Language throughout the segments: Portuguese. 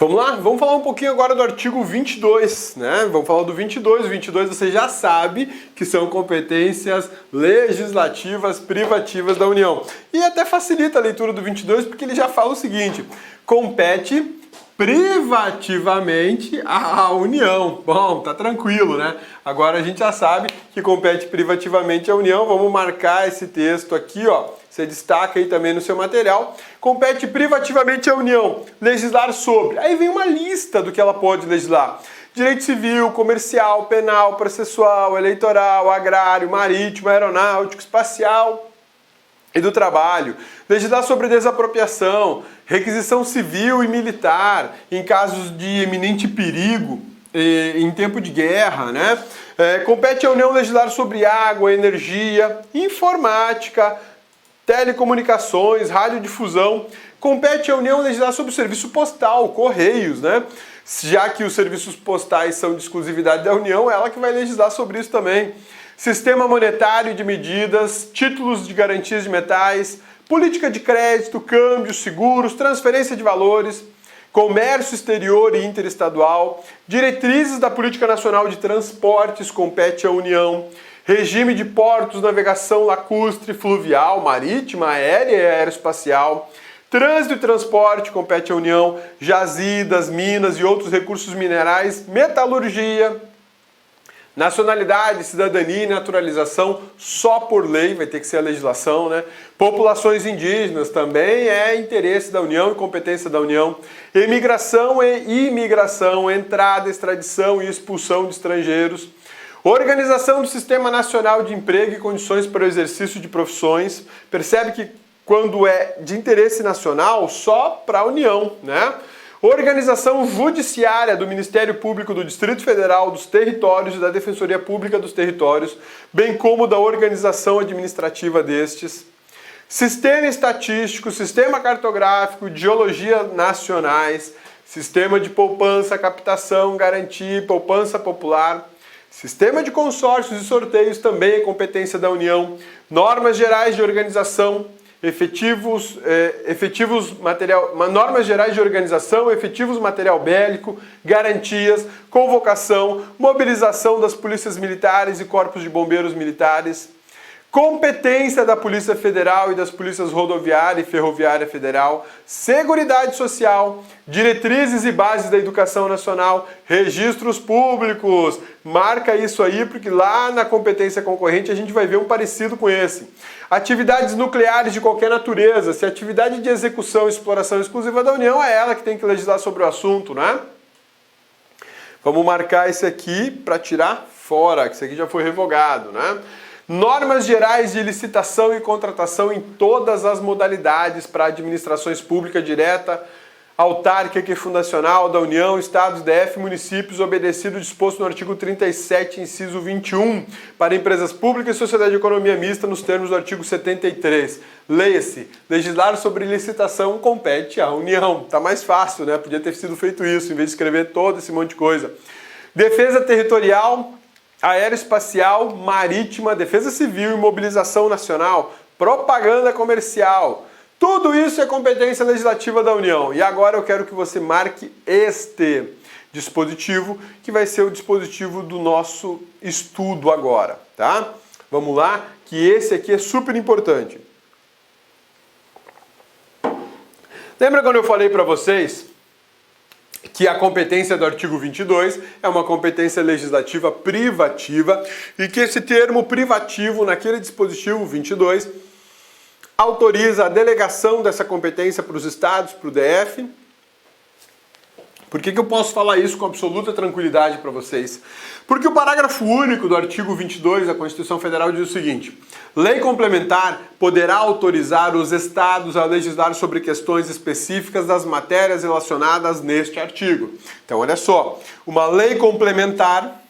Vamos lá? Vamos falar um pouquinho agora do artigo 22, né? Vamos falar do 22. O 22 você já sabe que são competências legislativas privativas da União. E até facilita a leitura do 22 porque ele já fala o seguinte: compete privativamente à União. Bom, tá tranquilo, né? Agora a gente já sabe que compete privativamente à União. Vamos marcar esse texto aqui, ó. Você destaca aí também no seu material. Compete privativamente à União legislar sobre. Aí vem uma lista do que ela pode legislar: direito civil, comercial, penal, processual, eleitoral, agrário, marítimo, aeronáutico, espacial e do trabalho. Legislar sobre desapropriação, requisição civil e militar em casos de iminente perigo em tempo de guerra, né? Compete à União legislar sobre água, energia, informática, telecomunicações, radiodifusão. Compete à União legislar sobre o serviço postal, correios, né? Já que os serviços postais são de exclusividade da União, é ela que vai legislar sobre isso também. Sistema monetário de medidas, títulos de garantias de metais, política de crédito, câmbios, seguros, transferência de valores, comércio exterior e interestadual, diretrizes da política nacional de transportes, compete à União. Regime de portos, navegação lacustre, fluvial, marítima, aérea e aeroespacial. Trânsito e transporte, compete à União. Jazidas, minas e outros recursos minerais. Metalurgia. Nacionalidade, cidadania e naturalização, só por lei, vai ter que ser a legislação, né? Populações indígenas também é interesse da União e competência da União. Imigração e imigração, entrada, extradição e expulsão de estrangeiros. Organização do Sistema Nacional de Emprego e condições para o exercício de profissões. Percebe que quando é de interesse nacional, só para a União, né? Organização judiciária do Ministério Público do Distrito Federal, dos Territórios e da Defensoria Pública dos Territórios, bem como da organização administrativa destes. Sistema estatístico, sistema cartográfico, geologia nacionais, sistema de poupança, captação, garantia e poupança popular. Sistema de consórcios e sorteios também é competência da União. Normas gerais de organização, normas gerais de organização, efetivos material bélico, garantias, convocação, mobilização das polícias militares e corpos de bombeiros militares. Competência da Polícia Federal e das Polícias Rodoviária e Ferroviária Federal, Seguridade Social, diretrizes e bases da educação nacional, registros públicos. Marca isso aí, porque lá na competência concorrente a gente vai ver um parecido com esse. Atividades nucleares de qualquer natureza. Se a atividade de execução e exploração exclusiva da União, é ela que tem que legislar sobre o assunto, né? Vamos marcar esse aqui para tirar fora, que esse aqui já foi revogado, né? Normas gerais de licitação e contratação em todas as modalidades para administrações públicas direta, autárquica e fundacional da União, Estados, DF, municípios, obedecido o disposto no artigo 37, inciso 21, para empresas públicas e sociedade de economia mista nos termos do artigo 73. Leia-se, legislar sobre licitação compete à União. Tá mais fácil, né? Podia ter sido feito isso, em vez de escrever todo esse monte de coisa. Defesa territorial, aeroespacial, marítima, defesa civil e mobilização nacional, propaganda comercial. Tudo isso é competência legislativa da União. E agora eu quero que você marque este dispositivo, que vai ser o dispositivo do nosso estudo agora, tá? Vamos lá, que esse aqui é super importante. Lembra quando eu falei para vocês que a competência do artigo 22 é uma competência legislativa privativa e que esse termo privativo naquele dispositivo 22 autoriza a delegação dessa competência para os estados, para o DF. Por que eu posso falar isso com absoluta tranquilidade para vocês? Porque o parágrafo único do artigo 22 da Constituição Federal diz o seguinte: lei complementar poderá autorizar os estados a legislar sobre questões específicas das matérias relacionadas neste artigo. Então, olha só, uma lei complementar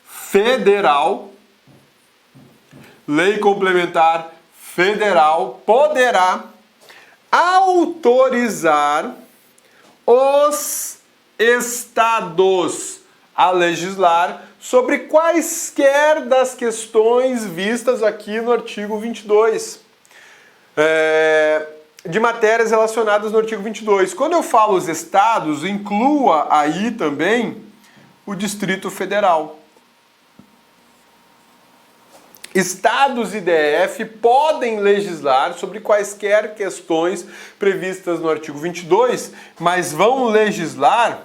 federal, poderá autorizar os estados a legislar sobre quaisquer das questões vistas aqui no artigo 22. de matérias relacionadas no artigo 22. Quando eu falo os estados, inclua aí também o Distrito Federal. Estados e DF podem legislar sobre quaisquer questões previstas no artigo 22, mas vão legislar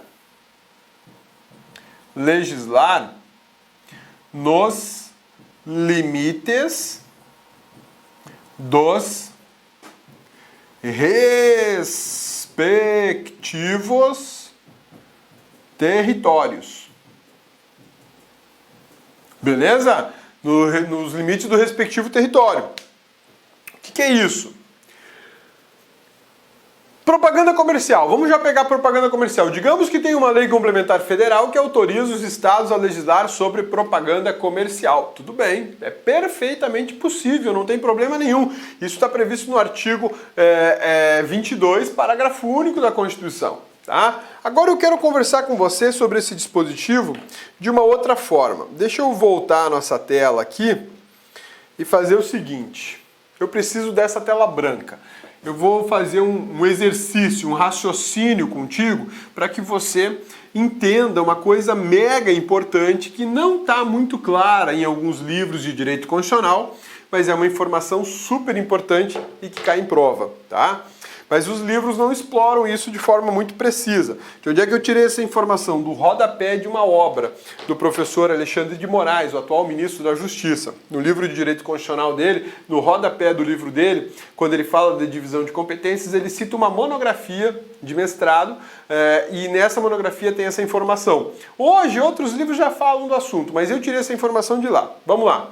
nos limites dos respectivos territórios. Beleza? Nos limites do respectivo território. O que é isso? Propaganda comercial. Vamos já pegar propaganda comercial. Digamos que tem uma lei complementar federal que autoriza os estados a legislar sobre propaganda comercial. Tudo bem, é perfeitamente possível, não tem problema nenhum. Isso está previsto no artigo 22, parágrafo único da Constituição. Tá? Agora eu quero conversar com você sobre esse dispositivo de uma outra forma. Deixa eu voltar a nossa tela aqui e fazer o seguinte. Eu preciso dessa tela branca. Eu vou fazer um exercício, um raciocínio contigo para que você entenda uma coisa mega importante que não está muito clara em alguns livros de direito constitucional, mas é uma informação super importante e que cai em prova, tá? Mas os livros não exploram isso de forma muito precisa. De onde é que eu tirei essa informação? Do rodapé de uma obra do professor Alexandre de Moraes, o atual ministro da Justiça. No livro de Direito Constitucional dele, no rodapé do livro dele, quando ele fala de divisão de competências, ele cita uma monografia de mestrado e nessa monografia tem essa informação. Hoje, outros livros já falam do assunto, mas eu tirei essa informação de lá. Vamos lá.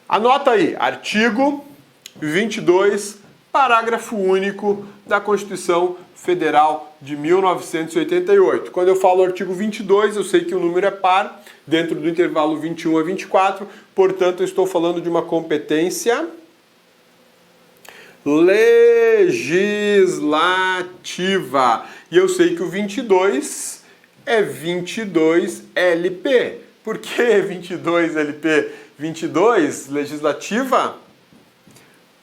Anota aí, artigo 22, parágrafo único da Constituição Federal de 1988. Quando eu falo artigo 22, eu sei que o número é par, dentro do intervalo 21 a 24, portanto eu estou falando de uma competência legislativa. E eu sei que o 22 é 22 LP. Por que 22 LP? 22 legislativa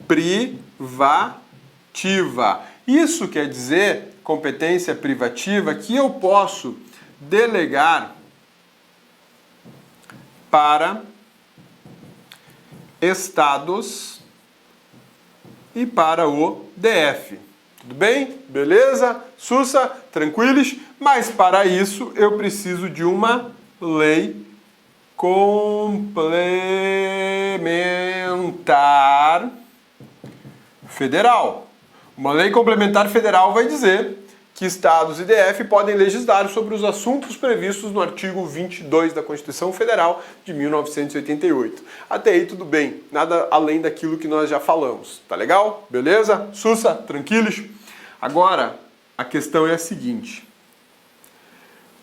privativa. Isso quer dizer, competência privativa, que eu posso delegar para estados e para o DF. Tudo bem? Beleza? Sussa? Tranquilos? Mas para isso eu preciso de uma lei complementar federal. Uma lei complementar federal vai dizer que estados e DF podem legislar sobre os assuntos previstos no artigo 22 da Constituição Federal de 1988. Até aí tudo bem, nada além daquilo que nós já falamos. Tá legal? Beleza? Sussa? Tranquilos? Agora, a questão é a seguinte.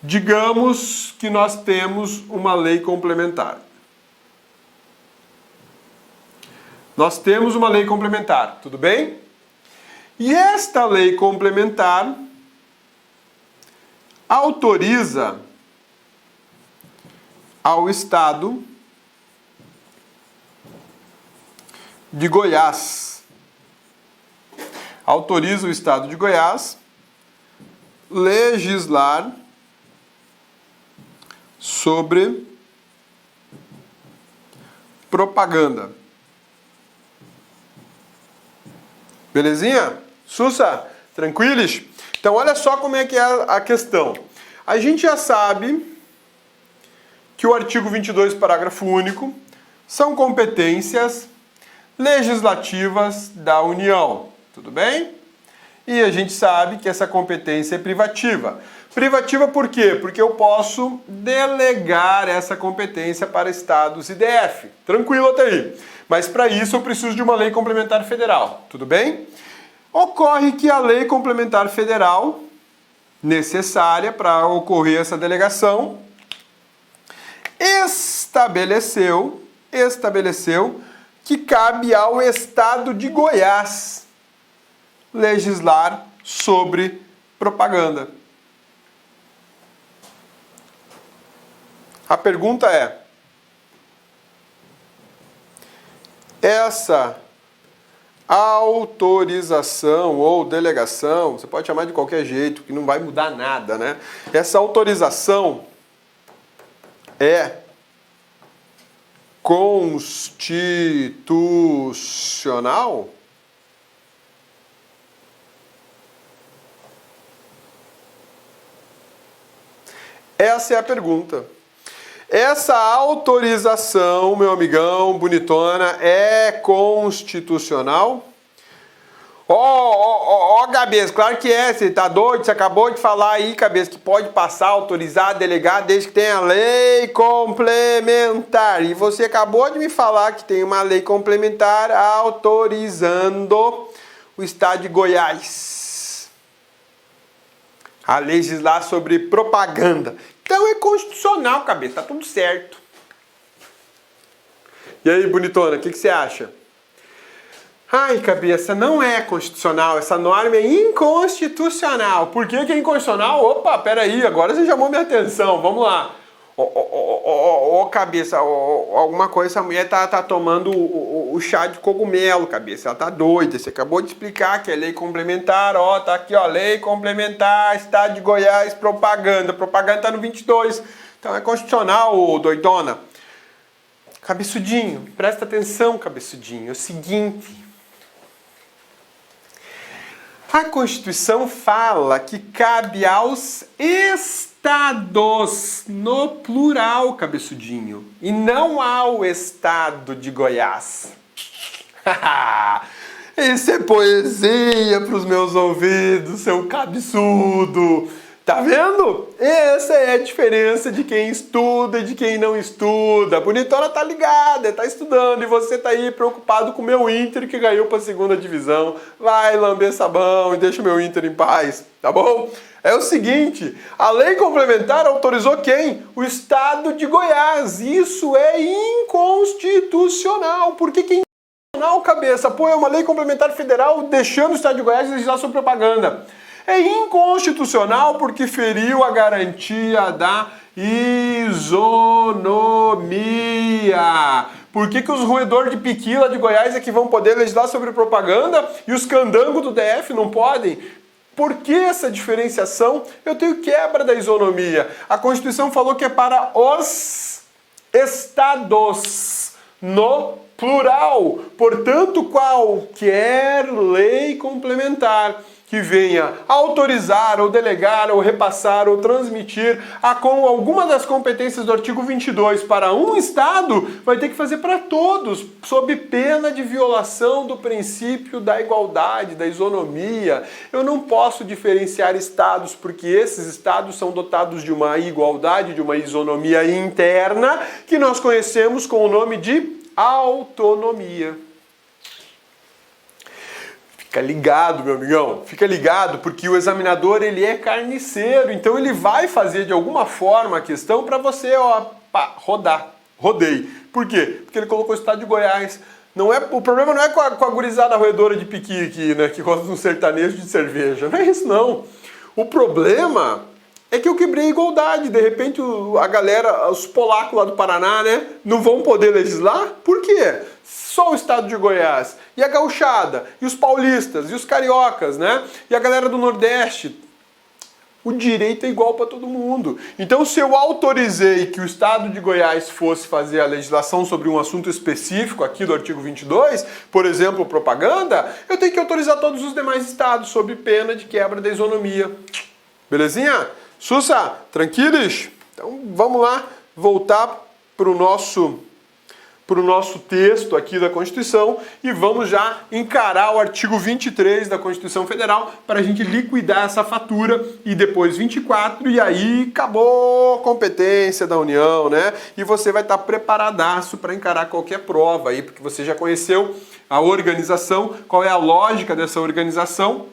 Digamos que nós temos uma lei complementar. Nós temos uma lei complementar, tudo bem? E esta lei complementar autoriza ao Estado de Goiás. Autoriza o Estado de Goiás legislar sobre propaganda. Belezinha? Sussa? Tranquilos? Então olha só como é que é a questão. A gente já sabe que o artigo 22, parágrafo único, são competências legislativas da União. Tudo bem? E a gente sabe que essa competência é privativa. Privativa por quê? Porque eu posso delegar essa competência para estados e DF. Tranquilo até aí. Mas para isso eu preciso de uma lei complementar federal. Tudo bem? Ocorre que a lei complementar federal necessária para ocorrer essa delegação estabeleceu que cabe ao Estado de Goiás legislar sobre propaganda. A pergunta autorização ou delegação, você pode chamar de qualquer jeito, que não vai mudar nada, né? Essa autorização é constitucional? Essa é a pergunta. Essa autorização, meu amigão, bonitona, é constitucional? Cabeça, claro que é, você tá doido? Você acabou de falar aí, Cabeça, que pode passar, autorizar, delegar, desde que tenha lei complementar. E você acabou de me falar que tem uma lei complementar autorizando o Estado de Goiás a legislar sobre propaganda. Então é constitucional, Cabeça, tá tudo certo. E aí, bonitona, o que você acha? Ai, Cabeça, não é constitucional, essa norma é inconstitucional. Por que que é inconstitucional? Opa, peraí, agora você chamou minha atenção, vamos lá. Cabeça, alguma coisa, essa mulher tá tomando o chá de cogumelo, Cabeça, ela tá doida, você acabou de explicar que é lei complementar, tá aqui, lei complementar, Estado de Goiás, propaganda tá no 22, então é constitucional, doidona. Cabeçudinho, presta atenção, cabeçudinho, é o seguinte, a Constituição fala que cabe aos estados, no plural, cabeçudinho, e não ao Estado de Goiás. Isso é poesia para os meus ouvidos, seu cabeçudo. Tá vendo? Essa é a diferença de quem estuda e de quem não estuda. A bonitona tá ligada, tá estudando, e você tá aí preocupado com o meu Inter que ganhou pra segunda divisão. Vai lamber sabão e deixa o meu Inter em paz, tá bom? É o seguinte, a lei complementar autorizou quem? O Estado de Goiás. Isso é inconstitucional. Por que é inconstitucional, Cabeça? Pô, é uma lei complementar federal deixando o Estado de Goiás legislar sobre propaganda. É inconstitucional porque feriu a garantia da isonomia. Por que os roedores de piqui lá de Goiás é que vão poder legislar sobre propaganda e os candangos do DF não podem? Por que essa diferenciação? Eu tenho quebra da isonomia. A Constituição falou que é para os estados, no plural. Portanto, qualquer lei complementar que venha autorizar, ou delegar, ou repassar, ou transmitir com alguma das competências do artigo 22 para um Estado, vai ter que fazer para todos, sob pena de violação do princípio da igualdade, da isonomia. Eu não posso diferenciar Estados, porque esses Estados são dotados de uma igualdade, de uma isonomia interna, que nós conhecemos com o nome de autonomia. Fica ligado, meu amigão, fica ligado, porque o examinador, ele é carniceiro, então ele vai fazer de alguma forma a questão para você, rodei. Por quê? Porque ele colocou o Estado de Goiás. O problema não é com a gurizada roedora de piqui aqui, né, que gosta de um sertanejo de cerveja, não é isso não. O problema é que eu quebrei a igualdade, de repente a galera, os polacos lá do Paraná, né, não vão poder legislar, por quê? Só o Estado de Goiás, e a gauchada, e os paulistas, e os cariocas, né? E a galera do Nordeste. O direito é igual para todo mundo. Então, se eu autorizei que o Estado de Goiás fosse fazer a legislação sobre um assunto específico aqui do artigo 22, por exemplo, propaganda, eu tenho que autorizar todos os demais estados, sob pena de quebra da isonomia. Belezinha? Sussa, tranquilos? Então, vamos lá voltar para o nosso texto aqui da Constituição e vamos já encarar o artigo 23 da Constituição Federal para a gente liquidar essa fatura e depois 24 e aí acabou a competência da União, né? E você vai estar preparadaço para encarar qualquer prova aí, porque você já conheceu a organização, qual é a lógica dessa organização.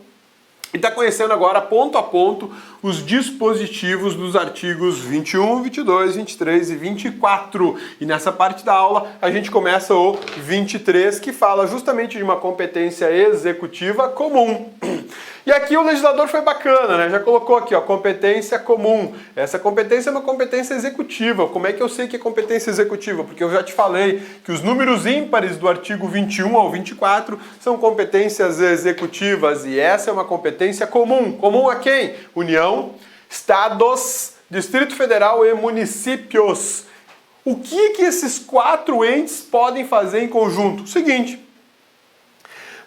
E está conhecendo agora, ponto a ponto, os dispositivos dos artigos 21, 22, 23 e 24. E nessa parte da aula a gente começa o 23, que fala justamente de uma competência executiva comum. E aqui o legislador foi bacana, né? Já colocou aqui, ó, competência comum. Essa competência é uma competência executiva. Como é que eu sei que é competência executiva? Porque eu já te falei que os números ímpares do artigo 21 ao 24 são competências executivas e essa é uma competência comum. Comum a quem? União, Estados, Distrito Federal e municípios. O que esses 4 entes podem fazer em conjunto? O seguinte: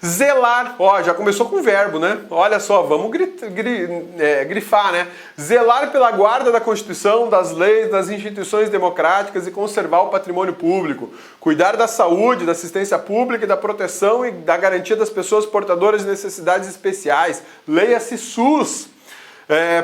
zelar, ó, já começou com o verbo, né? Olha só, vamos grifar, né? Zelar pela guarda da Constituição, das leis, das instituições democráticas e conservar o patrimônio público. Cuidar da saúde, da assistência pública e da proteção e da garantia das pessoas portadoras de necessidades especiais. Leia-se SUS.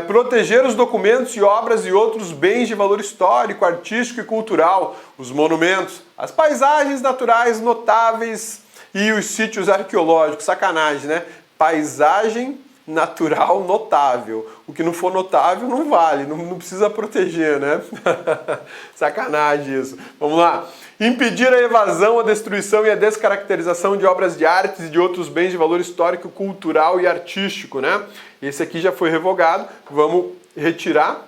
Proteger os documentos e obras e outros bens de valor histórico, artístico e cultural, os monumentos, as paisagens naturais notáveis e os sítios arqueológicos. Sacanagem, né? Paisagem natural notável. O que não for notável não vale, não precisa proteger, né? Sacanagem isso. Vamos lá. Impedir a evasão, a destruição e a descaracterização de obras de artes e de outros bens de valor histórico, cultural e artístico, né? Esse aqui já foi revogado, vamos retirar.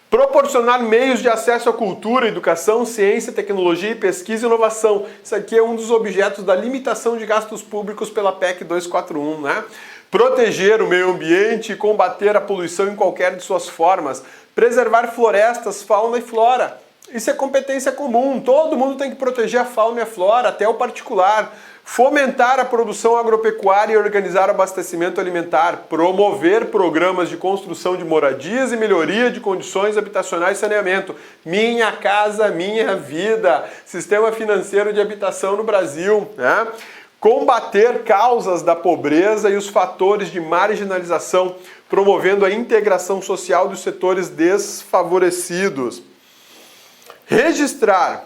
Proporcionar meios de acesso à cultura, educação, ciência, tecnologia, pesquisa e inovação. Isso aqui é um dos objetos da limitação de gastos públicos pela PEC 241, né? Proteger o meio ambiente e combater a poluição em qualquer de suas formas. Preservar florestas, fauna e flora. Isso é competência comum, todo mundo tem que proteger a fauna e a flora, até o particular. Fomentar a produção agropecuária e organizar o abastecimento alimentar. Promover programas de construção de moradias e melhoria de condições habitacionais e saneamento. Minha Casa Minha Vida. Sistema financeiro de habitação no Brasil, né? Combater causas da pobreza e os fatores de marginalização, promovendo a integração social dos setores desfavorecidos. Registrar,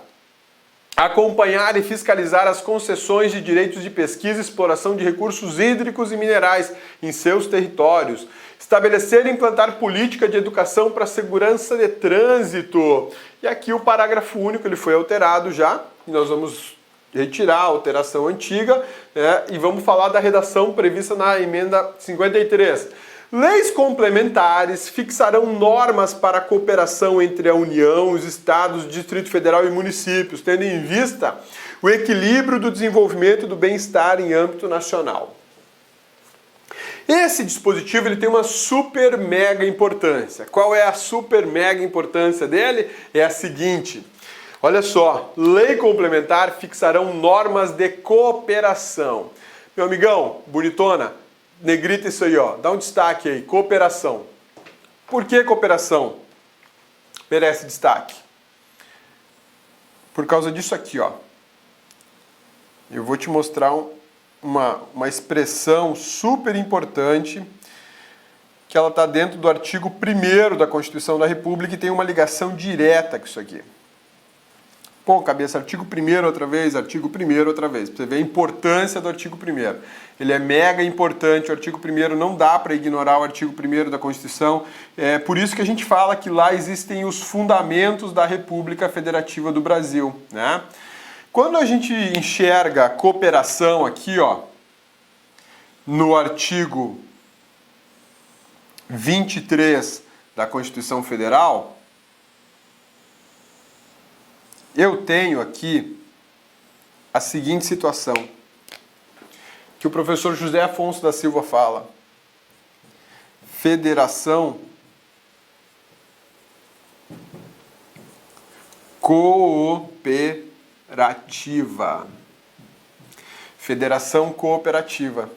acompanhar e fiscalizar as concessões de direitos de pesquisa e exploração de recursos hídricos e minerais em seus territórios. Estabelecer e implantar política de educação para a segurança de trânsito. E aqui o parágrafo único ele foi alterado já, e nós vamos retirar a alteração antiga, né, e vamos falar da redação prevista na emenda 53. Leis complementares fixarão normas para a cooperação entre a União, os Estados, Distrito Federal e municípios, tendo em vista o equilíbrio do desenvolvimento e do bem-estar em âmbito nacional. Esse dispositivo ele tem uma super mega importância. Qual é a super mega importância dele? É a seguinte: olha só, lei complementar fixarão normas de cooperação. Meu amigão, bonitona, negrita isso aí, ó. Dá um destaque aí, cooperação. Por que cooperação merece destaque? Por causa disso aqui, ó. Eu vou te mostrar uma expressão super importante que ela está dentro do artigo 1º da Constituição da República e tem uma ligação direta com isso aqui. Pô, cabeça, artigo 1º outra vez, artigo 1º outra vez. Pra você ver a importância do artigo 1º. Ele é mega importante, o artigo 1º não dá para ignorar o artigo 1º da Constituição. É por isso que a gente fala que lá existem os fundamentos da República Federativa do Brasil, né? Quando a gente enxerga a cooperação aqui, ó, no artigo 23 da Constituição Federal, eu tenho aqui a seguinte situação, que o professor José Afonso da Silva fala: federação cooperativa. Federação cooperativa.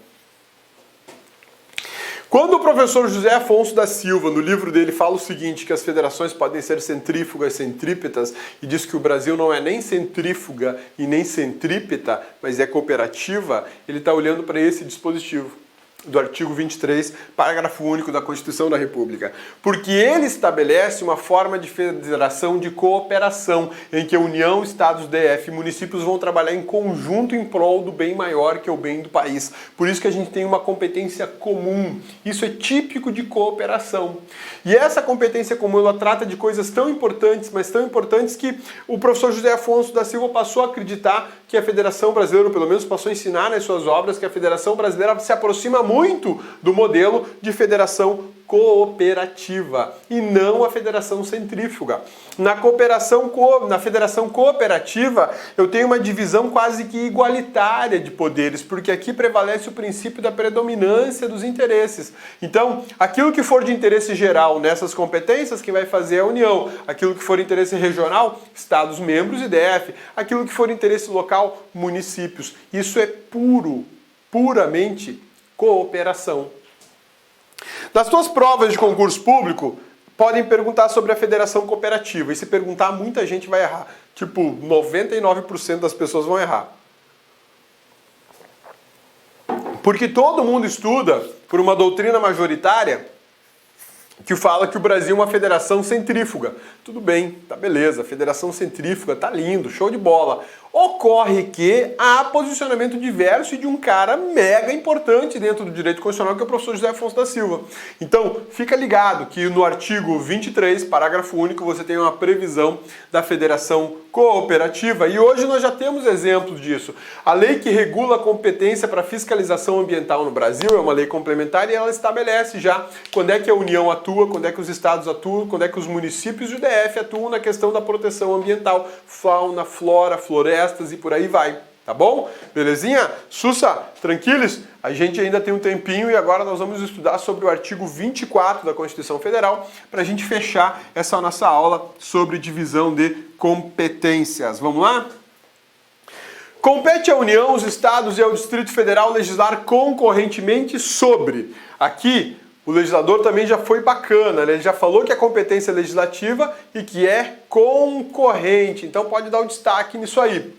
Quando o professor José Afonso da Silva, no livro dele, fala o seguinte, que as federações podem ser centrífugas, centrípetas, e diz que o Brasil não é nem centrífuga e nem centrípeta, mas é cooperativa, ele está olhando para esse dispositivo do artigo 23, parágrafo único da Constituição da República. Porque ele estabelece uma forma de federação de cooperação, em que a União, Estados, DF e municípios vão trabalhar em conjunto em prol do bem maior, que é o bem do país. Por isso que a gente tem uma competência comum. Isso é típico de cooperação. E essa competência comum, ela trata de coisas tão importantes, mas tão importantes que o professor José Afonso da Silva passou a acreditar que a Federação Brasileira, ou pelo menos passou a ensinar nas suas obras, que a Federação Brasileira se aproxima muito muito do modelo de federação cooperativa e não a federação centrífuga. Na federação cooperativa, eu tenho uma divisão quase que igualitária de poderes, porque aqui prevalece o princípio da predominância dos interesses. Então, aquilo que for de interesse geral nessas competências, quem vai fazer é a União. Aquilo que for interesse regional, Estados membros e DF. Aquilo que for interesse local, municípios. Isso é puramente cooperação. Nas tuas provas de concurso público, podem perguntar sobre a federação cooperativa. E se perguntar, muita gente vai errar. Tipo, 99% das pessoas vão errar. Porque todo mundo estuda por uma doutrina majoritária que fala que o Brasil é uma federação centrífuga. Tudo bem, tá beleza, federação centrífuga, tá lindo, show de bola. Ocorre que há posicionamento diverso de um cara mega importante dentro do direito constitucional, que é o professor José Afonso da Silva. Então, fica ligado que no artigo 23, parágrafo único, você tem uma previsão da federação cooperativa e hoje nós já temos exemplos disso. A lei que regula a competência para fiscalização ambiental no Brasil é uma lei complementar e ela estabelece já quando é que a União atua, quando é que os estados atuam, quando é que os municípios e o DF atuam na questão da proteção ambiental, fauna, flora, floresta, e por aí vai, tá bom? Belezinha? Sussa, tranquilos? A gente ainda tem um tempinho e agora nós vamos estudar sobre o artigo 24 da Constituição Federal para a gente fechar essa nossa aula sobre divisão de competências. Vamos lá? Compete à União, aos Estados e ao Distrito Federal legislar concorrentemente sobre. Aqui, o legislador também já foi bacana, né? Ele já falou que é competência legislativa e que é concorrente, então pode dar o destaque nisso aí.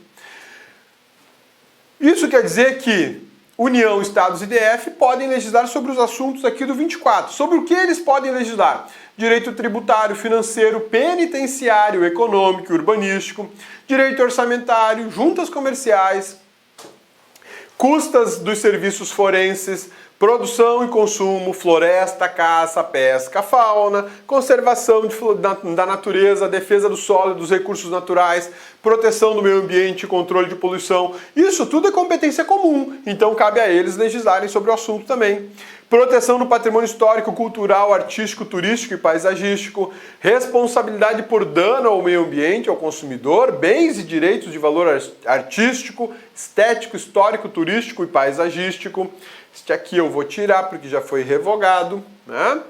Isso quer dizer que União, Estados e DF podem legislar sobre os assuntos aqui do 24. Sobre o que eles podem legislar? Direito tributário, financeiro, penitenciário, econômico, urbanístico, direito orçamentário, juntas comerciais, custas dos serviços forenses, produção e consumo, floresta, caça, pesca, fauna, conservação da natureza, defesa do solo e dos recursos naturais, proteção do meio ambiente, controle de poluição. Isso tudo é competência comum, então cabe a eles legislarem sobre o assunto também. Proteção do patrimônio histórico, cultural, artístico, turístico e paisagístico, responsabilidade por dano ao meio ambiente, ao consumidor, bens e direitos de valor artístico, estético, histórico, turístico e paisagístico. Este aqui eu vou tirar porque já foi revogado, né?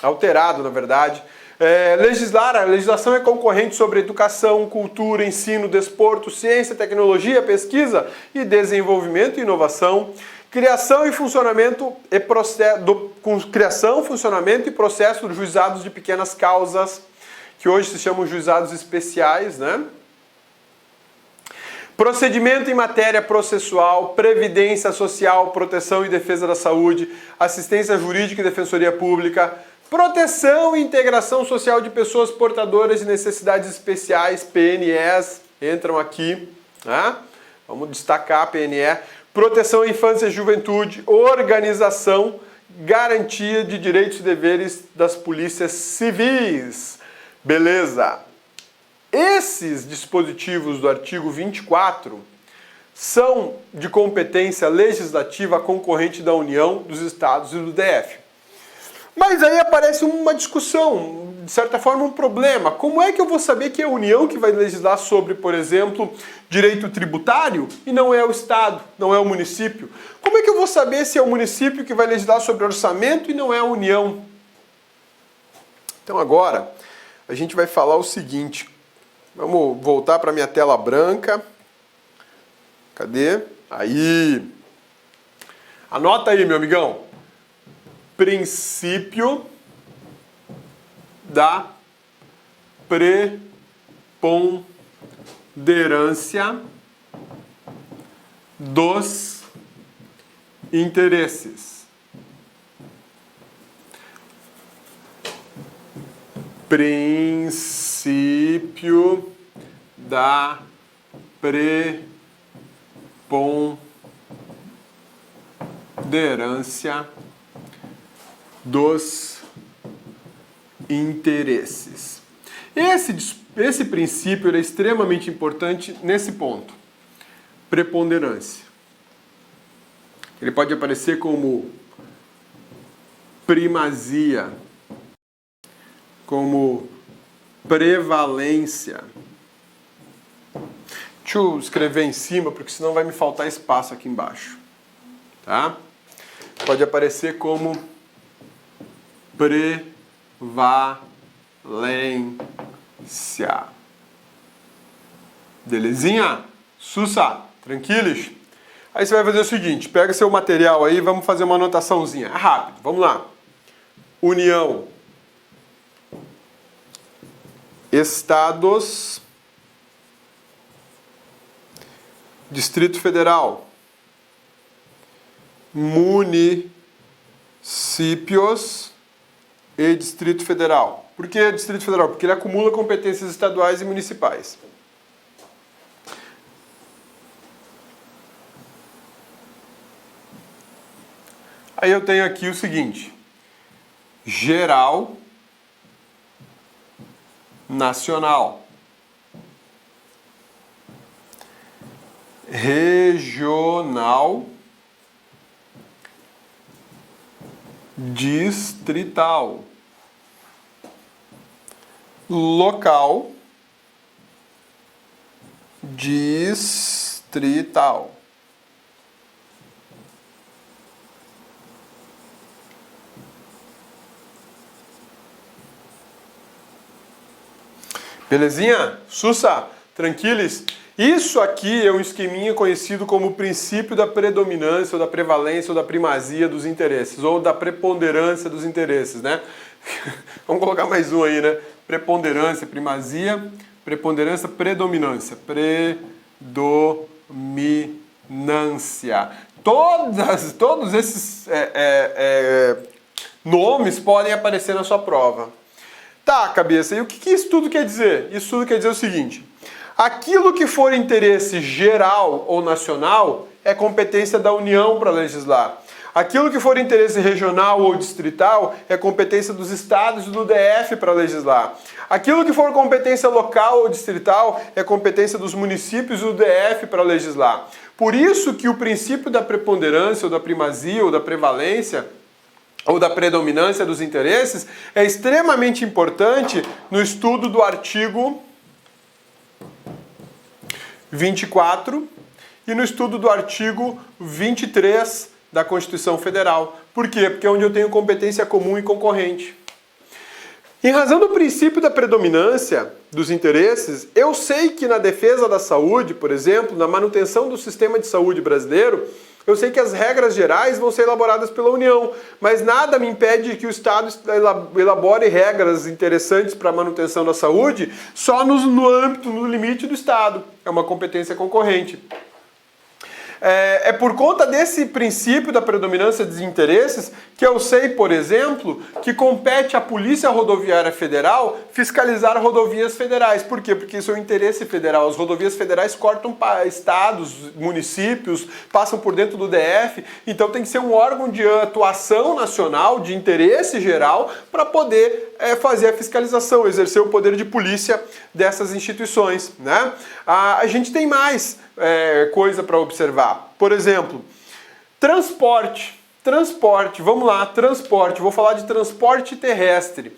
Alterado, na verdade. A legislação é concorrente sobre educação, cultura, ensino, desporto, ciência, tecnologia, pesquisa e desenvolvimento e inovação. Criação, funcionamento e processo dos juizados de pequenas causas, que hoje se chamam juizados especiais, né? Procedimento em matéria processual, previdência social, proteção e defesa da saúde, assistência jurídica e defensoria pública, proteção e integração social de pessoas portadoras de necessidades especiais, PNEs, entram aqui, né? Vamos destacar a PNE. Proteção à infância e juventude, organização, garantia de direitos e deveres das polícias civis. Beleza? Esses dispositivos do artigo 24 são de competência legislativa concorrente da União, dos Estados e do DF. Mas aí aparece uma discussão, de certa forma um problema. Como é que eu vou saber que é a União que vai legislar sobre, por exemplo, direito tributário e não é o Estado, não é o município? Como é que eu vou saber se é o município que vai legislar sobre orçamento e não é a União? Então agora a gente vai falar o seguinte. Vamos voltar para minha tela branca. Cadê? Aí. Anota aí, meu amigão. Princípio da preponderância dos interesses. Princípio da preponderância dos interesses. Esse princípio é extremamente importante nesse ponto. Preponderância. Ele pode aparecer como primazia, como prevalência. Deixa eu escrever em cima, porque senão vai me faltar espaço aqui embaixo. Tá? Pode aparecer como prevalência. Belezinha? Sussa, tranquilos? Aí você vai fazer o seguinte, pega seu material aí, vamos fazer uma anotaçãozinha. É rápido, vamos lá. União. Estados. Distrito Federal. Municípios e Distrito Federal. Por que Distrito Federal? Porque ele acumula competências estaduais e municipais. Aí eu tenho aqui o seguinte: geral, nacional, regional, distrital, local, distrital. Belezinha? Sussa? Tranquilos? Isso aqui é um esqueminha conhecido como princípio da predominância, ou da prevalência, ou da primazia dos interesses, ou da preponderância dos interesses, né? Vamos colocar mais um aí, né? Preponderância, primazia, preponderância, predominância. Predominância. Todos esses nomes podem aparecer na sua prova. Tá, cabeça, e o que isso tudo quer dizer? Isso tudo quer dizer o seguinte: aquilo que for interesse geral ou nacional é competência da União para legislar. Aquilo que for interesse regional ou distrital é competência dos estados e do DF para legislar. Aquilo que for competência local ou distrital é competência dos municípios e do DF para legislar. Por isso que o princípio da preponderância ou da primazia ou da prevalência ou da predominância dos interesses é extremamente importante no estudo do artigo 24 e no estudo do artigo 23 da Constituição Federal. Por quê? Porque é onde eu tenho competência comum e concorrente. Em razão do princípio da predominância dos interesses, eu sei que na defesa da saúde, por exemplo, na manutenção do sistema de saúde brasileiro, eu sei que as regras gerais vão ser elaboradas pela União, mas nada me impede que o Estado elabore regras interessantes para a manutenção da saúde só no âmbito, no limite do Estado. É uma competência concorrente. É por conta desse princípio da predominância dos interesses que eu sei, por exemplo, que compete à Polícia Rodoviária Federal fiscalizar rodovias federais. Por quê? Porque isso é um interesse federal. As rodovias federais cortam para estados, municípios, passam por dentro do DF, então tem que ser um órgão de atuação nacional, de interesse geral, para poder fazer a fiscalização, exercer o poder de polícia dessas instituições, né? A gente tem mais coisa para observar. Por exemplo, transporte, vamos lá, transporte, vou falar de transporte terrestre.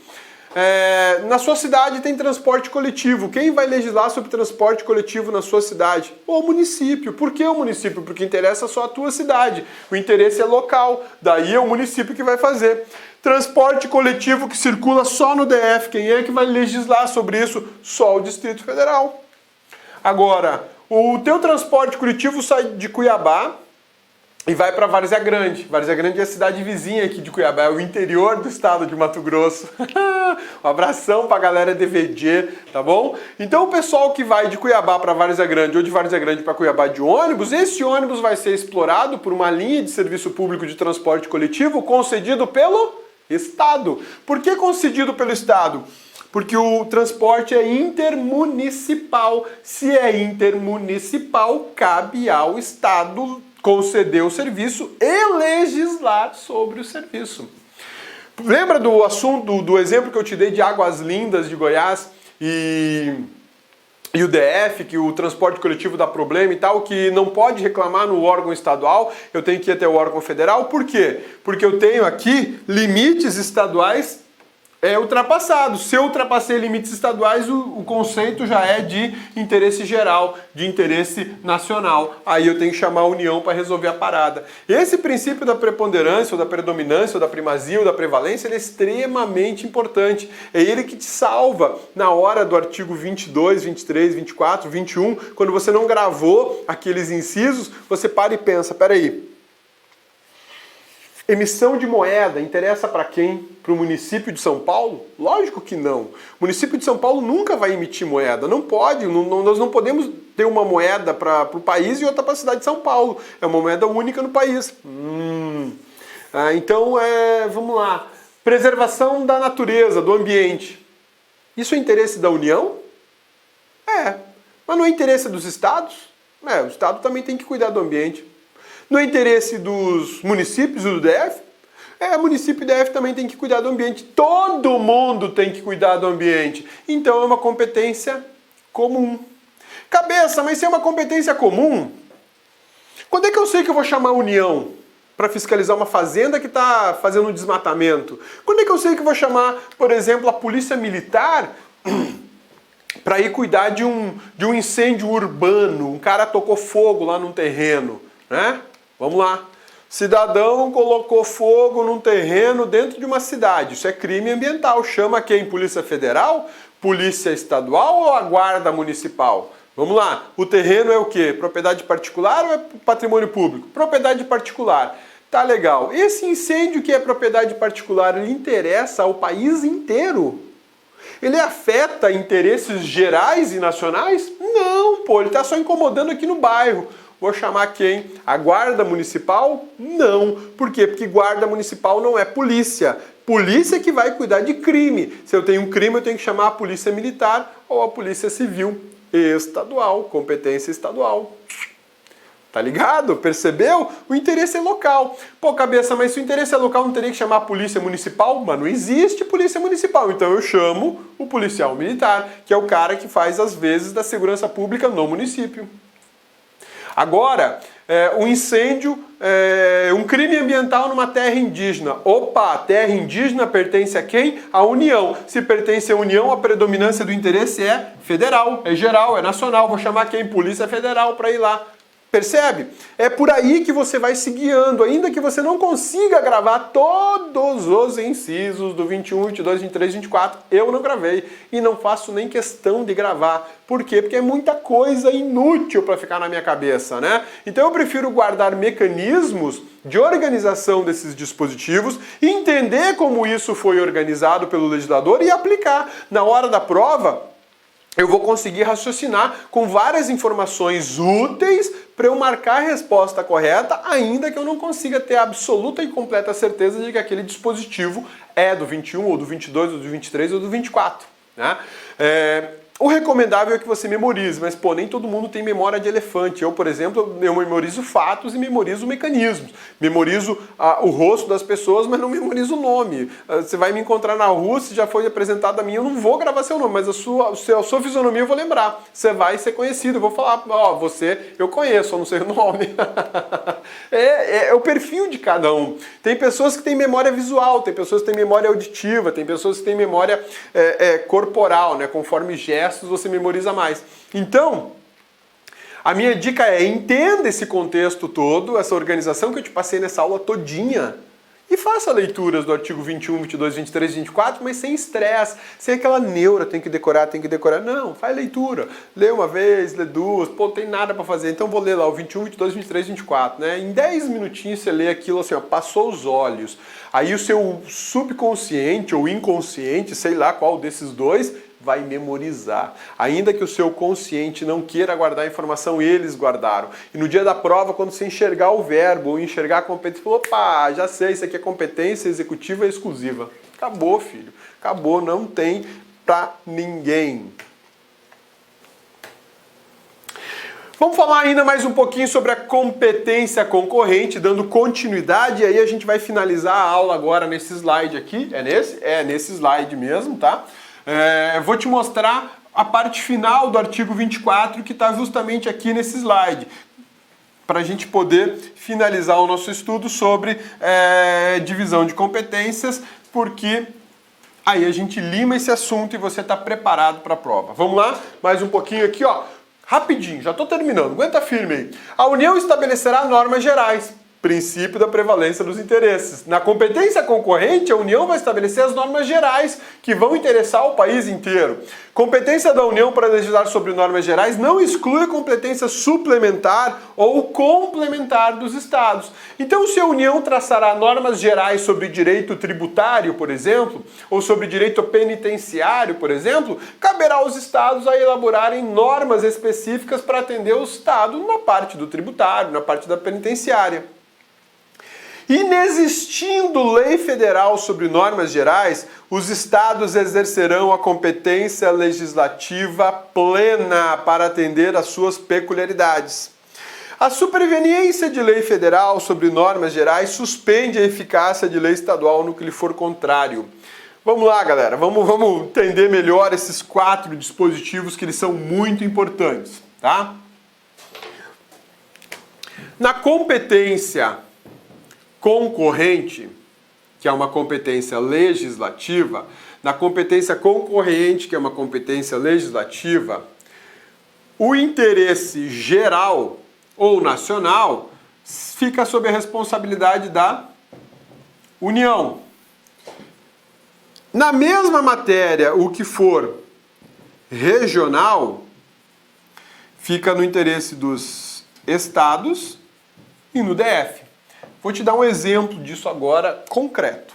Na sua cidade tem transporte coletivo. Quem vai legislar sobre transporte coletivo na sua cidade? O município. Por que o município? Porque interessa só a tua cidade. O interesse é local. Daí é o município que vai fazer. Transporte coletivo que circula só no DF. Quem é que vai legislar sobre isso? Só o Distrito Federal. Agora, o teu transporte coletivo sai de Cuiabá e vai para Várzea Grande. Várzea Grande é a cidade vizinha aqui de Cuiabá, é o interior do estado de Mato Grosso. Um abração pra galera DVD, tá bom? Então o pessoal que vai de Cuiabá para Várzea Grande ou de Várzea Grande para Cuiabá de ônibus, esse ônibus vai ser explorado por uma linha de serviço público de transporte coletivo concedido pelo Estado. Por que concedido pelo Estado? Porque o transporte é intermunicipal. Se é intermunicipal, cabe ao Estado conceder o serviço e legislar sobre o serviço. Lembra do assunto, do exemplo que eu te dei de Águas Lindas de Goiás e e o DF, que o transporte coletivo dá problema e tal, que não pode reclamar no órgão estadual, eu tenho que ir até o órgão federal. Por quê? Porque eu tenho aqui limites estaduais ultrapassados. Se eu ultrapassei limites estaduais, o conceito já é de interesse geral, de interesse nacional. Aí eu tenho que chamar a União para resolver a parada. Esse princípio da preponderância, ou da predominância, ou da primazia, ou da prevalência, ele é extremamente importante. É ele que te salva na hora do artigo 22, 23, 24, 21, quando você não gravou aqueles incisos, você para e pensa, peraí, emissão de moeda interessa para quem? Para o município de São Paulo? Lógico que não. O município de São Paulo nunca vai emitir moeda. Não pode. Nós não podemos ter uma moeda para o país e outra para a cidade de São Paulo. É uma moeda única no país. Então, vamos lá. Preservação da natureza, do ambiente. Isso é interesse da União? Mas não é interesse dos estados? O estado também tem que cuidar do ambiente. No interesse dos municípios e do DF? Município e DF também tem que cuidar do ambiente. Todo mundo tem que cuidar do ambiente. Então é uma competência comum. Cabeça, mas se é uma competência comum, quando é que eu sei que eu vou chamar a União para fiscalizar uma fazenda que está fazendo um desmatamento? Quando é que eu sei que eu vou chamar, por exemplo, a polícia militar para ir cuidar de um incêndio urbano? Um cara tocou fogo lá num terreno, né? Vamos lá. Cidadão colocou fogo num terreno dentro de uma cidade. Isso é crime ambiental. Chama quem? Polícia Federal? Polícia Estadual ou a Guarda Municipal? Vamos lá. O terreno é o quê? Propriedade particular ou é patrimônio público? Propriedade particular. Tá legal. Esse incêndio que é propriedade particular, ele interessa ao país inteiro? Ele afeta interesses gerais e nacionais? Não, pô. Ele tá só incomodando aqui no bairro. Vou chamar quem? A Guarda Municipal? Não. Por quê? Porque Guarda Municipal não é polícia. Polícia que vai cuidar de crime. Se eu tenho um crime, eu tenho que chamar a Polícia Militar ou a Polícia Civil estadual, competência estadual. Tá ligado? Percebeu? O interesse é local. Pô, cabeça, mas se o interesse é local, não teria que chamar a Polícia Municipal? Mas não existe Polícia Municipal. Então eu chamo o policial militar, que é o cara que faz as vezes da segurança pública no município. Agora, um incêndio, um crime ambiental numa terra indígena. Opa, a terra indígena pertence a quem? À União. Se pertence à União, a predominância do interesse é federal, é geral, é nacional. Vou chamar quem? Polícia Federal para ir lá. Percebe? É por aí que você vai se guiando, ainda que você não consiga gravar todos os incisos do 21, 22, 23, 24. Eu não gravei e não faço nem questão de gravar. Por quê? Porque é muita coisa inútil para ficar na minha cabeça, né? Então eu prefiro guardar mecanismos de organização desses dispositivos, entender como isso foi organizado pelo legislador e aplicar. Na hora da prova, eu vou conseguir raciocinar com várias informações úteis para eu marcar a resposta correta, ainda que eu não consiga ter absoluta e completa certeza de que aquele dispositivo é do 21, ou do 22, ou do 23, ou do 24. Né? O recomendável é que você memorize, mas pô, nem todo mundo tem memória de elefante. Eu, por exemplo, eu memorizo fatos e memorizo mecanismos. Memorizo o rosto das pessoas, mas não memorizo o nome. Você vai me encontrar na rua, se já foi apresentado a mim, eu não vou gravar seu nome, mas a sua fisionomia eu vou lembrar. Você vai ser conhecido, eu vou falar, ó, você eu conheço, eu não sei o nome. É o perfil de cada um. Tem pessoas que têm memória visual, tem pessoas que têm memória auditiva, tem pessoas que têm memória corporal, né, conforme gestos você memoriza mais. Então, a minha dica é: entenda esse contexto todo, essa organização que eu te passei nessa aula todinha, e faça leituras do artigo 21, 22, 23, 24, mas sem estresse, sem aquela neura, tem que decorar. Não, faz leitura. Lê uma vez, lê duas, pô, não tem nada para fazer, então vou ler lá o 21, 22, 23, 24, né? Em 10 minutinhos você lê aquilo assim, ó, passou os olhos. Aí o seu subconsciente ou inconsciente, sei lá qual desses dois, vai memorizar. Ainda que o seu consciente não queira guardar a informação, eles guardaram. E no dia da prova, quando você enxergar o verbo ou enxergar a competência, opa, já sei, isso aqui é competência executiva exclusiva. Acabou, filho. Acabou, não tem pra ninguém. Vamos falar ainda mais um pouquinho sobre a competência concorrente, dando continuidade, e aí a gente vai finalizar a aula agora nesse slide aqui. É nesse? É nesse slide mesmo, tá? Vou te mostrar a parte final do artigo 24, que está justamente aqui nesse slide, para a gente poder finalizar o nosso estudo sobre divisão de competências, porque aí a gente lima esse assunto e você está preparado para a prova. Vamos lá? Mais um pouquinho aqui, ó. Rapidinho, já estou terminando. Aguenta firme aí. A União estabelecerá normas gerais. Princípio da prevalência dos interesses. Na competência concorrente, a União vai estabelecer as normas gerais que vão interessar o país inteiro. Competência da União para legislar sobre normas gerais não exclui a competência suplementar ou complementar dos Estados. Então, se a União traçará normas gerais sobre direito tributário, por exemplo, ou sobre direito penitenciário, por exemplo, caberá aos Estados a elaborarem normas específicas para atender o Estado na parte do tributário, na parte da penitenciária. Inexistindo lei federal sobre normas gerais, os estados exercerão a competência legislativa plena para atender às suas peculiaridades. A superveniência de lei federal sobre normas gerais suspende a eficácia de lei estadual no que lhe for contrário. Vamos lá, galera, vamos entender melhor esses 4 dispositivos que eles são muito importantes, tá? Na competência concorrente, que é uma competência legislativa, na competência concorrente, que é uma competência legislativa, o interesse geral ou nacional fica sob a responsabilidade da União. Na mesma matéria, o que for regional fica no interesse dos estados e no DF. Vou te dar um exemplo disso agora concreto.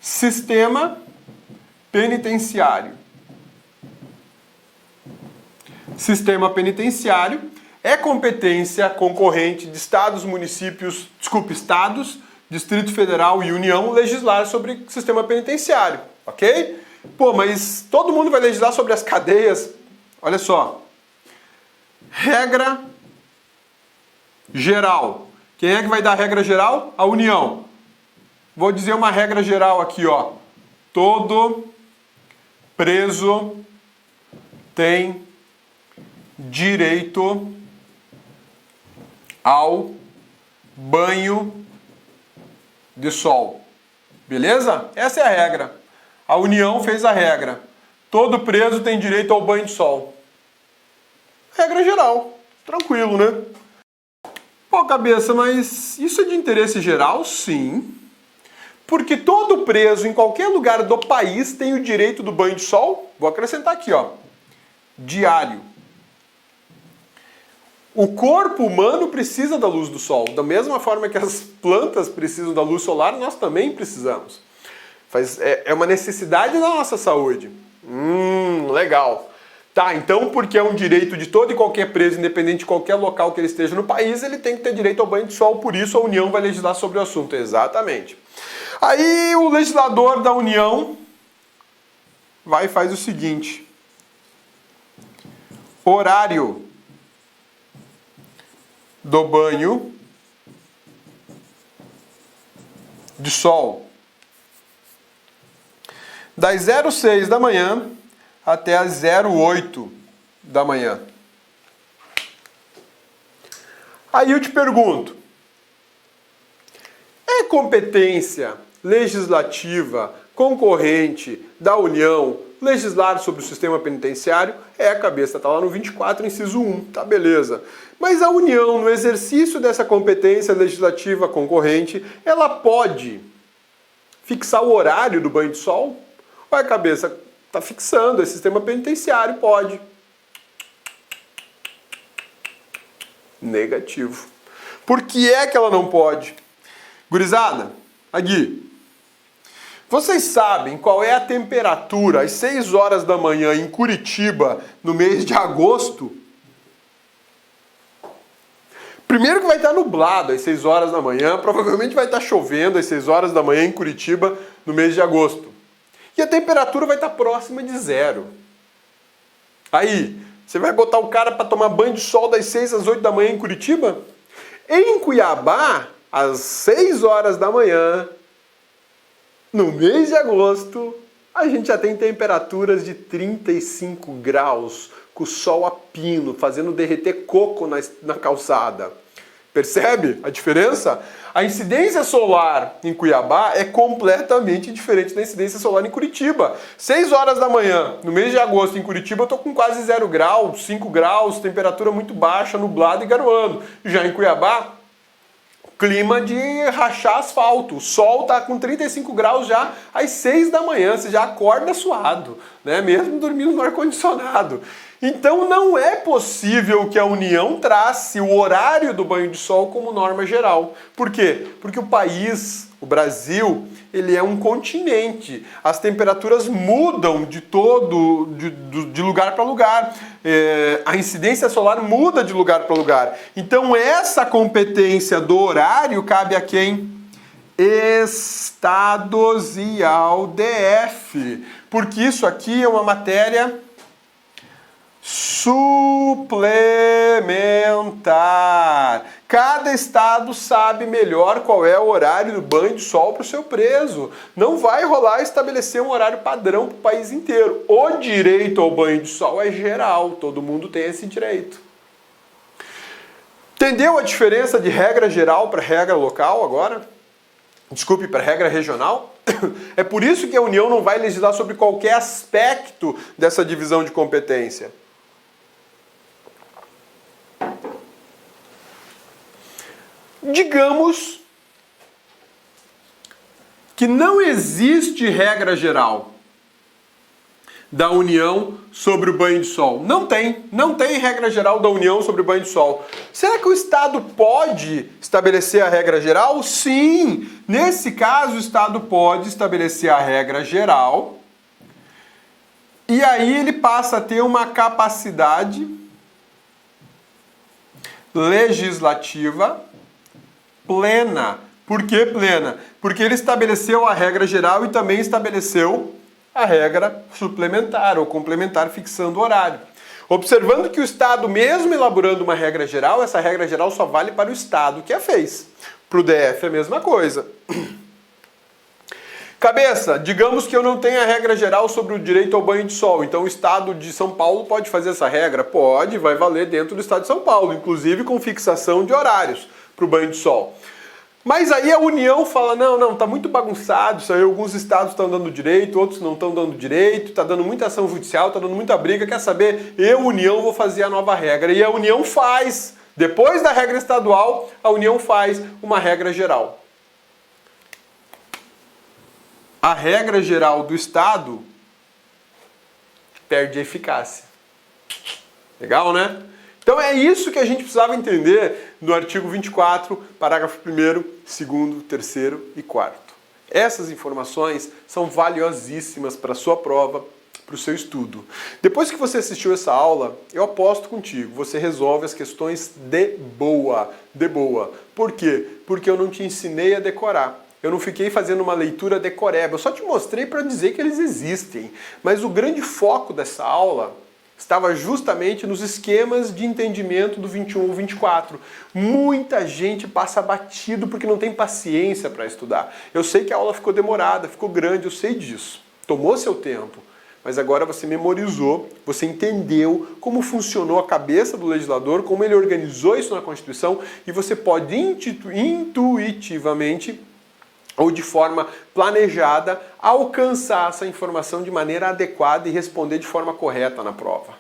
Sistema penitenciário. Sistema penitenciário é competência concorrente de estados, municípios, estados, Distrito Federal e União legislar sobre sistema penitenciário, ok? Pô, mas todo mundo vai legislar sobre as cadeias. Olha só. Regra geral. Quem é que vai dar a regra geral? A União. Vou dizer uma regra geral aqui, ó. Todo preso tem direito ao banho de sol. Beleza? Essa é a regra. A União fez a regra. Todo preso tem direito ao banho de sol. Regra geral. Tranquilo, né? Pô, cabeça, mas isso é de interesse geral? Sim. Porque todo preso em qualquer lugar do país tem o direito do banho de sol. Vou acrescentar aqui, ó. Diário. O corpo humano precisa da luz do sol. Da mesma forma que as plantas precisam da luz solar, nós também precisamos. É uma necessidade da nossa saúde. Legal. Tá, então porque é um direito de todo e qualquer preso, independente de qualquer local que ele esteja no país, ele tem que ter direito ao banho de sol, por isso a União vai legislar sobre o assunto. Exatamente. Aí o legislador da União vai e faz o seguinte. Horário do banho de sol. Das 06 da manhã até as 08 da manhã. Aí eu te pergunto, é competência legislativa concorrente da União legislar sobre o sistema penitenciário? É, a cabeça tá lá no 24, inciso 1, tá beleza. Mas a União, no exercício dessa competência legislativa concorrente, ela pode fixar o horário do banho de sol? Ué, cabeça, tá fixando, é sistema penitenciário, pode. Negativo. Por que é que ela não pode? Gurizada, aqui. Vocês sabem qual é a temperatura às 6 horas da manhã em Curitiba no mês de agosto? Primeiro que vai estar nublado às 6 horas da manhã, provavelmente vai estar chovendo às 6 horas da manhã em Curitiba no mês de agosto. E a temperatura vai estar próxima de 0. Aí, você vai botar o cara para tomar banho de sol das 6 às 8 da manhã em Curitiba? Em Cuiabá, às 6 horas da manhã, no mês de agosto, a gente já tem temperaturas de 35 graus, com o sol a pino, fazendo derreter coco na calçada. Percebe a diferença? A incidência solar em Cuiabá é completamente diferente da incidência solar em Curitiba. 6 horas da manhã, no mês de agosto em Curitiba, eu tô com quase 0 graus, 5 graus, temperatura muito baixa, nublado e garoando. Já em Cuiabá, clima de rachar asfalto. O sol tá com 35 graus já às 6 da manhã, você já acorda suado, né? Mesmo dormindo no ar-condicionado. Então não é possível que a União trace o horário do banho de sol como norma geral. Por quê? Porque o país, o Brasil, ele é um continente. As temperaturas mudam de lugar para lugar. A incidência solar muda de lugar para lugar. Então essa competência do horário cabe a quem? Estados e ao DF. Porque isso aqui é uma matéria suplementar. Cada estado sabe melhor qual é o horário do banho de sol para o seu preso. Não vai rolar estabelecer um horário padrão para o país inteiro. O direito ao banho de sol é geral, todo mundo tem esse direito. Entendeu a diferença de regra geral para regra local agora? Desculpe, para regra regional? É por isso que a União não vai legislar sobre qualquer aspecto dessa divisão de competência. Digamos que não existe regra geral da União sobre o banho de sol. Não tem regra geral da União sobre o banho de sol. Será que o Estado pode estabelecer a regra geral? Sim! Nesse caso, o Estado pode estabelecer a regra geral e aí ele passa a ter uma capacidade legislativa plena. Por que plena? Porque ele estabeleceu a regra geral e também estabeleceu a regra suplementar ou complementar, fixando o horário. Observando que o Estado, mesmo elaborando uma regra geral, essa regra geral só vale para o Estado que a fez. Para o DF é a mesma coisa. Cabeça, digamos que eu não tenho a regra geral sobre o direito ao banho de sol, então o Estado de São Paulo pode fazer essa regra? Pode, vai valer dentro do Estado de São Paulo, inclusive com fixação de horários para o banho de sol. Mas aí a União fala, não, tá muito bagunçado isso aí, alguns estados estão dando direito, outros não estão dando direito, tá dando muita ação judicial, tá dando muita briga, quer saber? Eu, União, vou fazer a nova regra. E a União faz, depois da regra estadual, a União faz uma regra geral. A regra geral do Estado perde a eficácia. Legal, né? Então é isso que a gente precisava entender no artigo 24, parágrafo 1º, 2º, 3º e 4º. Essas informações são valiosíssimas para a sua prova, para o seu estudo. Depois que você assistiu essa aula, eu aposto contigo, você resolve as questões de boa. Por quê? Porque eu não te ensinei a decorar. Eu não fiquei fazendo uma leitura decoreba, eu só te mostrei para dizer que eles existem. Mas o grande foco dessa aula estava justamente nos esquemas de entendimento do 21 ou 24. Muita gente passa batido porque não tem paciência para estudar. Eu sei que a aula ficou demorada, ficou grande, eu sei disso. Tomou seu tempo. Mas agora você memorizou, você entendeu como funcionou a cabeça do legislador, como ele organizou isso na Constituição, e você pode intuitivamente ou de forma planejada, alcançar essa informação de maneira adequada e responder de forma correta na prova.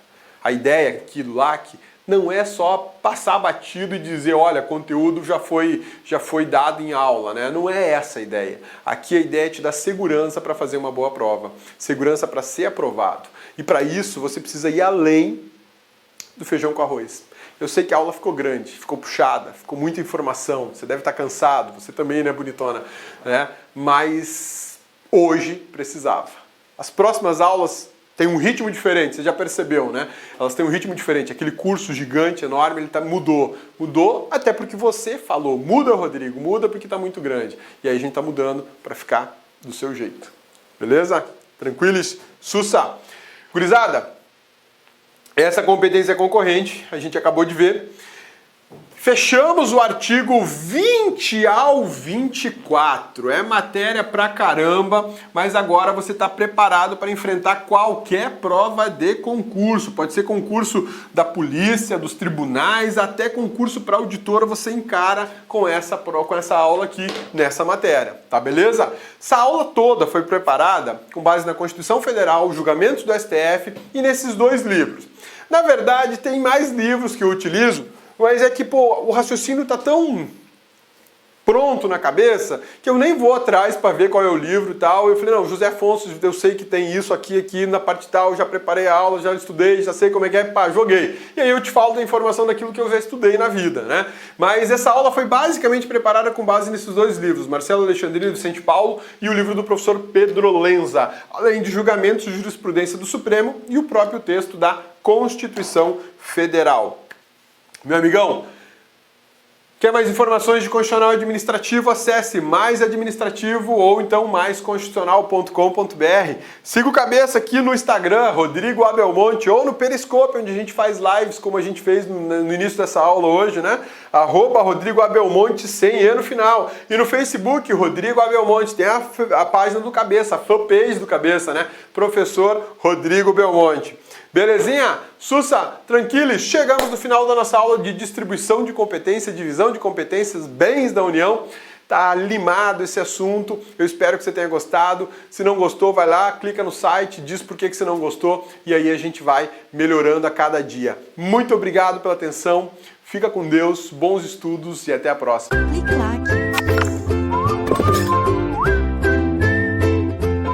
A ideia aqui do LAC não é só passar batido e dizer, olha, conteúdo já foi dado em aula, né? Não é essa a ideia. Aqui a ideia é te dar segurança para fazer uma boa prova, segurança para ser aprovado. E para isso você precisa ir além do feijão com arroz. Eu sei que a aula ficou grande, ficou puxada, ficou muita informação, você deve estar cansado, você também, né, bonitona? Né? Mas hoje precisava. As próximas aulas têm um ritmo diferente, você já percebeu, né? Elas têm um ritmo diferente, aquele curso gigante, enorme, ele mudou. Mudou até porque você falou, muda, Rodrigo, muda porque está muito grande. E aí a gente está mudando para ficar do seu jeito. Beleza? Tranquilos? Sussa! Gurizada! Essa competência concorrente, a gente acabou de ver. Fechamos o artigo 20 ao 24. É matéria pra caramba, mas agora você está preparado para enfrentar qualquer prova de concurso. Pode ser concurso da polícia, dos tribunais, até concurso para auditor você encara com essa aula aqui nessa matéria, tá beleza? Essa aula toda foi preparada com base na Constituição Federal, julgamentos do STF e nesses dois livros. Na verdade, tem mais livros que eu utilizo, mas é que, o raciocínio tá tão pronto na cabeça que eu nem vou atrás para ver qual é o livro e tal. Eu falei, não, José Afonso, eu sei que tem isso aqui na parte tal, já preparei a aula, já estudei, já sei como é que é, pá, joguei. E aí eu te falo da informação daquilo que eu já estudei na vida, né? Mas essa aula foi basicamente preparada com base nesses dois livros, Marcelo Alexandrino e Vicente Paulo, e o livro do professor Pedro Lenza, além de julgamentos de jurisprudência do Supremo e o próprio texto da Constituição Federal. Meu amigão, quer mais informações de Constitucional Administrativo? Acesse Mais Administrativo ou então maisconstitucional.com.br. Siga o Cabeça aqui no Instagram, Rodrigo Abelmonte, ou no Periscope, onde a gente faz lives, como a gente fez no início dessa aula hoje, né? @Rodrigo Abelmonte, sem E no final. E no Facebook, Rodrigo Abelmonte, tem a página do Cabeça, a fanpage do Cabeça, né? Professor Rodrigo Belmonte. Belezinha? Sussa, tranquilos, chegamos no final da nossa aula de distribuição de competência, divisão de competências, bens da União. Tá limado esse assunto, eu espero que você tenha gostado. Se não gostou, vai lá, clica no site, diz por que você não gostou e aí a gente vai melhorando a cada dia. Muito obrigado pela atenção, fica com Deus, bons estudos e até a próxima. Clique lá.